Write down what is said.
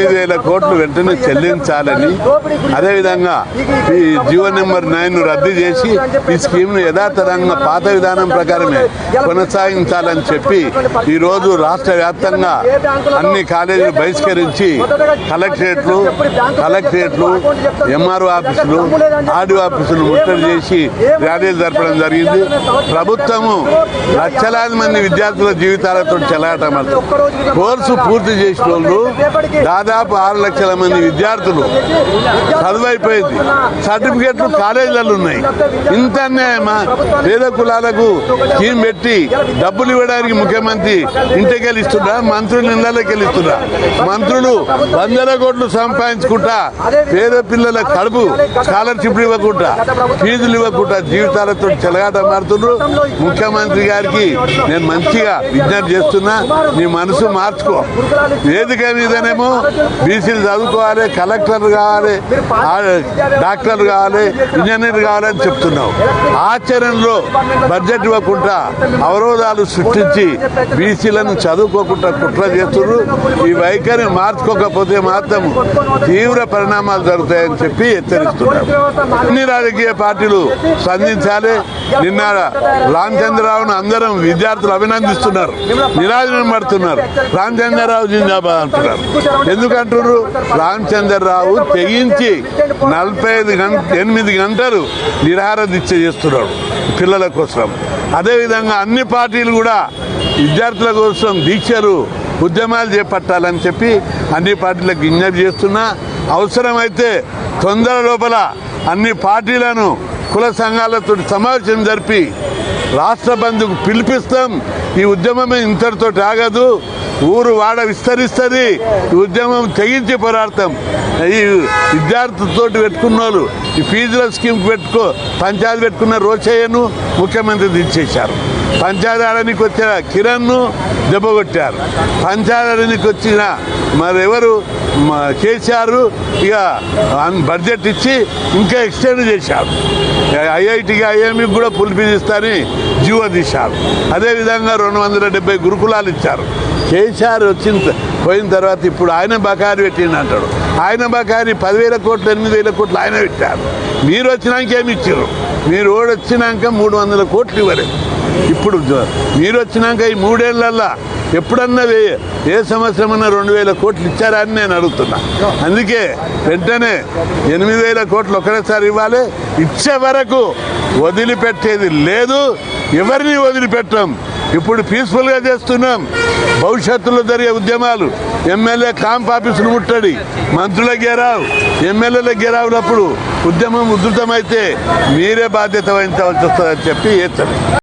5,000 కోట్లు వెంటనే చెల్లించాలని, అదేవిధంగా ఈ జీవో నెంబర్ 9 రద్దు చేసి ఈ స్కీమ్ను యథాతథంగా పాత విధానం ప్రకారమే కొనసాగించాలని చెప్పి ఈరోజు రాష్ట్ర వ్యాప్తంగా అన్ని కాలేజీలు బహిష్కరించి కలెక్టరేట్లు ఎంఆర్ఓ ఆఫీసులు ఆర్డీఓ ఆఫీసులు ముట్టడి చేసి ర్యాలీలు జరపడం జరిగింది. ప్రభుత్వము లక్షలాది మంది విద్యార్థుల జీవితాలతో చెలగాటమాడుతుంది. కోర్సు పూర్తి చేసిన వాళ్ళు దాదాపు 6 లక్షల మంది విద్యార్థులు చదువైపోయింది. సర్టిఫికెట్లు కాలేజీలలో ఉన్నాయి. ఇంత అన్యాయమా? పేద కులాలకు స్కీమ్ పెట్టి డబ్బులు ఇవ్వడానికి ముఖ్యమంత్రి ఇంటికి వెళ్ళిస్తున్నా, మంత్రులు ఇళ్లకి వెళ్ళిస్తున్నా. మంత్రులు 100 కోట్లు సంపాదించుకుంటా పేద పిల్లల కడుపు స్కాలర్షిప్లు ఇవ్వకుండా, ఫీజులు ఇవ్వకుండా జీవితాలతో చెలగాట మారుతున్నారు. ముఖ్యమంత్రి గారికి నేను మంచిగా విజ్ఞప్తి చేస్తున్నా, నీ మనసు మార్చుకో. వేదిక మీదనేమో బీసీలు చదువుకోవాలి, కలెక్టర్లు కావాలి, డాక్టర్లు కావాలి, ఇంజనీర్ కావాలని చెప్తున్నావు. ఆచరణలో బడ్జెట్ ఇవ్వకుండా అవరోధాలు సృష్టించి బీసీలను చదువుకోకుండా కుట్ర చేస్తున్నారు. ఈ వైఖరిని మార్చుకోకపోతే మాత్రం తీవ్ర పరిణామాలు జరుగుతాయని చెప్పి హెచ్చరిస్తున్నారు. అన్ని రాజకీయ పార్టీలు స్పందించాలి. నిన్న రామచంద్రరావును అందరం విద్యార్థులు అభినందిస్తున్నారు, నిరాజనం పడుతున్నారు. రామచంద్రరావు జిందాబాద్ అంటున్నారు. ఎందుకంటున్నారు? రామచంద్రరావు తెగించి 48 గంటలు నిరాహార దీక్ష చేస్తున్నాడు పిల్లల కోసం. అదేవిధంగా అన్ని పార్టీలు కూడా విద్యార్థుల కోసం దీక్షలు, ఉద్యమాలు చేపట్టాలని చెప్పి అన్ని పార్టీలకు విజ్ఞప్తి చేస్తున్నా. అవసరమైతే తొందర లోపల అన్ని పార్టీలను కుల సంఘాలతో సమావేశం జరిపి రాష్ట్ర బంధుకు పిలిపిస్తాం. ఈ ఉద్యమం ఇంతటితో ఆగదు, ఊరు వాడ విస్తరిస్తుంది. ఈ ఉద్యమం తెగించి పోరాడతాం. ఈ విద్యార్థులతో పెట్టుకున్న వాళ్ళు ఈ ఫీజుల స్కీమ్ పంచాయతీ పెట్టుకున్న రోషయ్యను ముఖ్యమంత్రి దించేశారు. పంచాయతీకి వచ్చిన కిరణ్ను దెబ్బకొట్టారు. పంచాయతీకి వచ్చిన మరెవరు కేసీఆర్ ఇక బడ్జెట్ ఇచ్చి ఇంకా ఎక్స్టెండ్ చేశారు. ఐఐటికి ఐఎంఈకి కూడా పులిపిస్తారని జీవో తీశారు. అదేవిధంగా 270 గురుకులాలు ఇచ్చారు. కేసీఆర్ పోయిన తర్వాత ఇప్పుడు ఆయన బకాయి పెట్టిండి అంటాడు. ఆయన బకాయి 10,000 కోట్లు 8,000 కోట్లు ఆయన పెట్టారు. మీరు వచ్చినాక ఏమి ఇచ్చారు? మీరు వచ్చినాక 300 కోట్లు ఇవ్వలేదు. ఇప్పుడు మీరు వచ్చినాక ఈ 3 ఏళ్లల్లో ఎప్పుడన్నా ఏ సంవత్సరం అన్నా 2,000 కోట్లు ఇచ్చారా అని నేను అడుగుతున్నా. అందుకే వెంటనే 8,000 కోట్లు ఒకటేసారి ఇవ్వాలి. ఇచ్చే వరకు వదిలిపెట్టేది లేదు, ఎవరిని వదిలిపెట్టాం. ఇప్పుడు పీస్ఫుల్గా చేస్తున్నాం. భవిష్యత్తులో జరిగే ఉద్యమాలు, ఎమ్మెల్యే క్యాంప్ ఆఫీసులు ముట్టడి, మంత్రుల గెరావు, ఎమ్మెల్యేల గెరావులప్పుడు ఉద్యమం ఉధృతమైతే మీరే బాధ్యత వహించవలసి వస్తుందని చెప్పి